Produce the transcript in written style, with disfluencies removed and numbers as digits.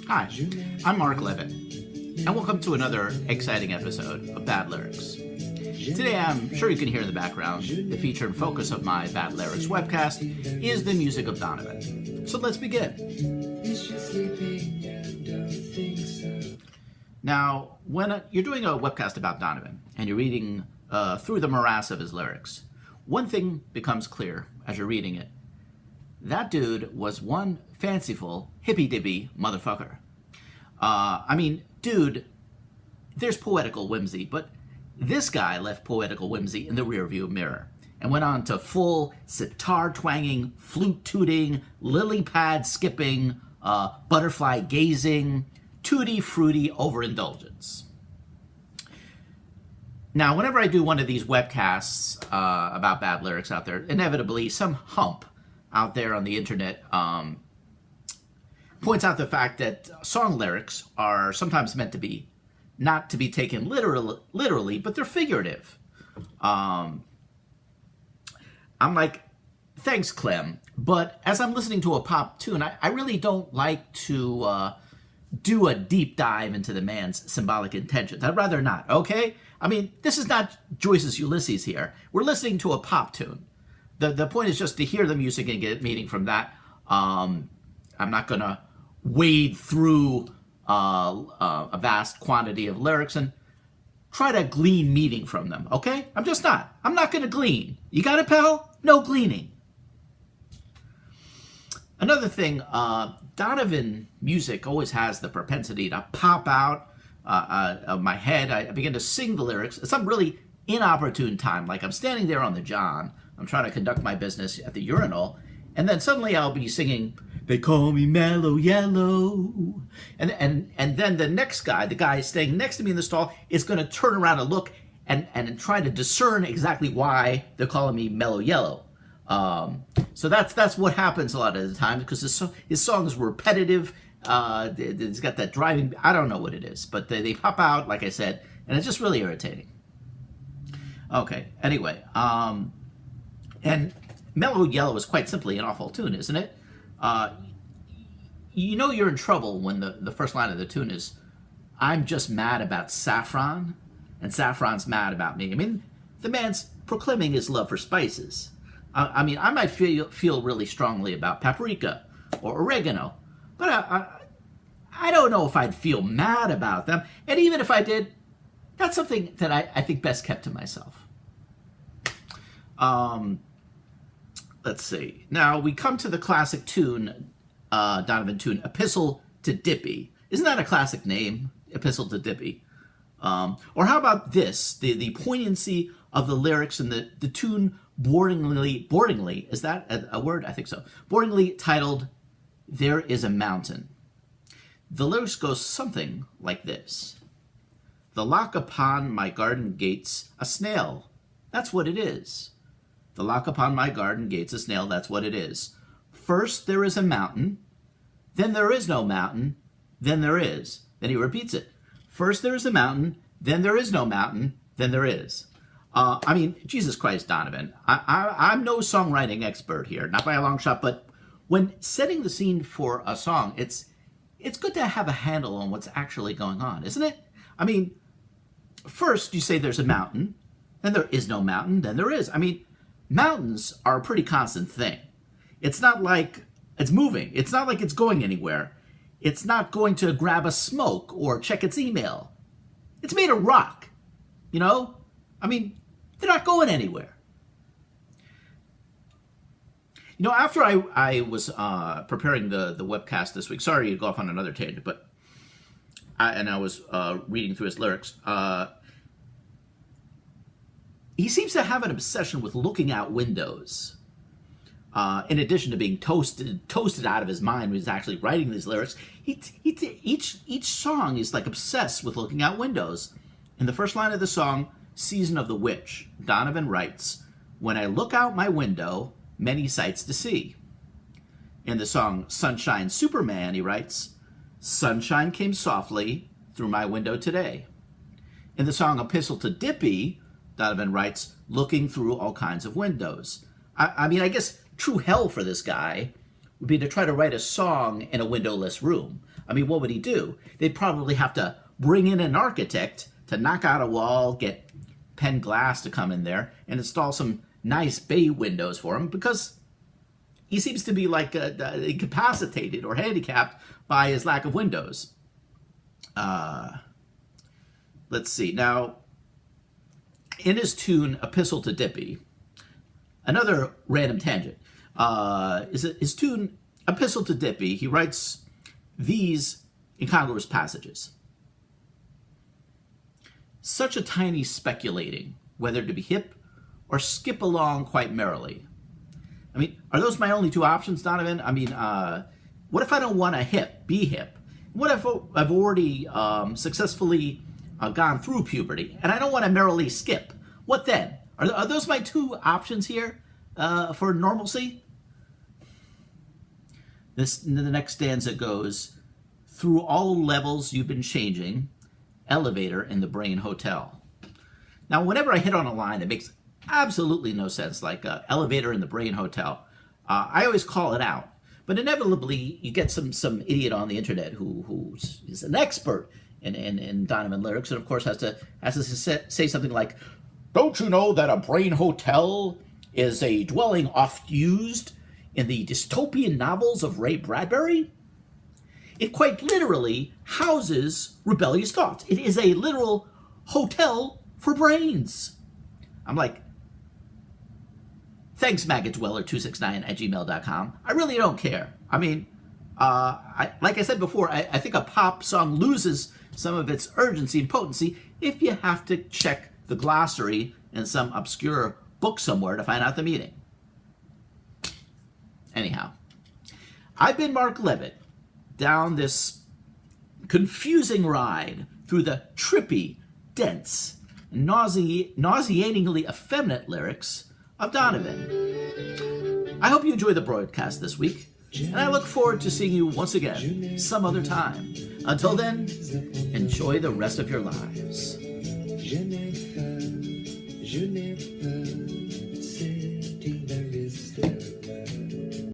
Hi, I'm Mark Levitt, and welcome to another exciting episode of Bad Lyrics. Today, I'm sure you can hear in the background, the feature and focus of my Bad Lyrics webcast is the music of Donovan. So let's begin. Now, when you're doing a webcast about Donovan, and you're reading through the morass of his lyrics, one thing becomes clear as you're reading it. That dude was one fanciful, hippy-dippy motherfucker. Dude, there's poetical whimsy, but this guy left poetical whimsy in the rearview mirror and went on to full sitar-twanging, flute-tooting, lily-pad skipping, butterfly gazing, tutti-frutti overindulgence. Now, whenever I do one of these webcasts about bad lyrics out there, inevitably some hump out there on the internet points out the fact that song lyrics are sometimes meant to be not to be taken literally, but they're figurative. I'm like, thanks, Clem, but as I'm listening to a pop tune, I really don't like to do a deep dive into the man's symbolic intentions. I'd rather not, okay? I mean, this is not Joyce's Ulysses here. We're listening to a pop tune. The point is just to hear the music and get meaning from that. I'm not going to wade through a vast quantity of lyrics and try to glean meaning from them, okay? I'm just not. I'm not going to glean. You got it, pal? No gleaning. Another thing, Donovan music always has the propensity to pop out of my head. I begin to sing the lyrics at some really inopportune time, like I'm standing there on the john. I'm trying to conduct my business at the urinal, and then suddenly I'll be singing, "They call me mellow yellow," and then the next guy, the guy staying next to me in the stall, is going to turn around and look and try to discern exactly why they're calling me mellow yellow. So that's what happens a lot of the time, because his song is repetitive. It's got that driving. I don't know what it is, but they pop out, like I said, and it's just really irritating. Okay. Anyway. And Mellow Yellow is quite simply an awful tune, isn't it? You know you're in trouble when the first line of the tune is, "I'm just mad about saffron, and saffron's mad about me." I mean, the man's proclaiming his love for spices. I might feel really strongly about paprika or oregano, but I don't know if I'd feel mad about them. And even if I did, that's something that I think best kept to myself. Let's see. Now we come to the classic tune, Donovan tune, Epistle to Dippy. Isn't that a classic name? Epistle to Dippy. Or how about this? The poignancy of the lyrics and the tune boringly, is that a word? I think so. Boringly titled, "There is a Mountain." The lyrics go something like this. "The lock upon my garden gates, a snail. That's what it is. The lock upon my garden gates, a snail, that's what it is. First there is a mountain, then there is no mountain, then there is." Then he repeats it. First there is a mountain, then there is no mountain, then there is. Jesus Christ, Donovan. I'm no songwriting expert here, not by a long shot, but when setting the scene for a song, it's good to have a handle on what's actually going on, isn't it? I mean, first you say there's a mountain, then there is no mountain, then there is. Mountains are a pretty constant thing. It's not like it's moving. It's not like it's going anywhere. It's not going to grab a smoke or check its email. It's made of rock, you know? They're not going anywhere. You know, after I was preparing the webcast this week, sorry to go off on another tangent, but I was reading through his lyrics. He seems to have an obsession with looking out windows. In addition to being toasted out of his mind when he's actually writing these lyrics, each song is like obsessed with looking out windows. In the first line of the song, "Season of the Witch," Donovan writes, "When I look out my window, many sights to see." In the song "Sunshine Superman," he writes, "Sunshine came softly through my window today." In the song "Epistle to Dippy," Donovan writes, "Looking through all kinds of windows." I guess true hell for this guy would be to try to write a song in a windowless room. I mean, what would he do? They'd probably have to bring in an architect to knock out a wall, get Penn Glass to come in there, and install some nice bay windows for him, because he seems to be like incapacitated or handicapped by his lack of windows. Let's see. Now, in his tune, Epistle to Dippy, another random tangent, his tune, Epistle to Dippy, he writes these incongruous passages. Such a tiny speculating, whether to be hip or skip along quite merrily. I mean, are those my only two options, Donovan? I mean, what if I don't want to be hip? What if I've already successfully gone through puberty and I don't want to merrily skip? What then? Are those my two options here for normalcy? The next stanza goes, through all levels you've been changing, elevator in the brain hotel. Now, whenever I hit on a line that makes absolutely no sense, like elevator in the brain hotel, I always call it out. But inevitably, you get some idiot on the internet who is an expert in Donovan lyrics, and of course has to say something like, "Don't you know that a brain hotel is a dwelling oft used in the dystopian novels of Ray Bradbury? It quite literally houses rebellious thoughts. It is a literal hotel for brains." I'm like, thanks, maggotdweller269@gmail.com. I really don't care. I mean, like I said before, I think a pop song loses some of its urgency and potency if you have to check the glossary in some obscure book somewhere to find out the meaning. Anyhow, I've been Mark Levitt, down this confusing ride through the trippy, dense, nauseatingly effeminate lyrics of Donovan. I hope you enjoyed the broadcast this week, and I look forward to seeing you once again some other time. Until then, enjoy the rest of your lives.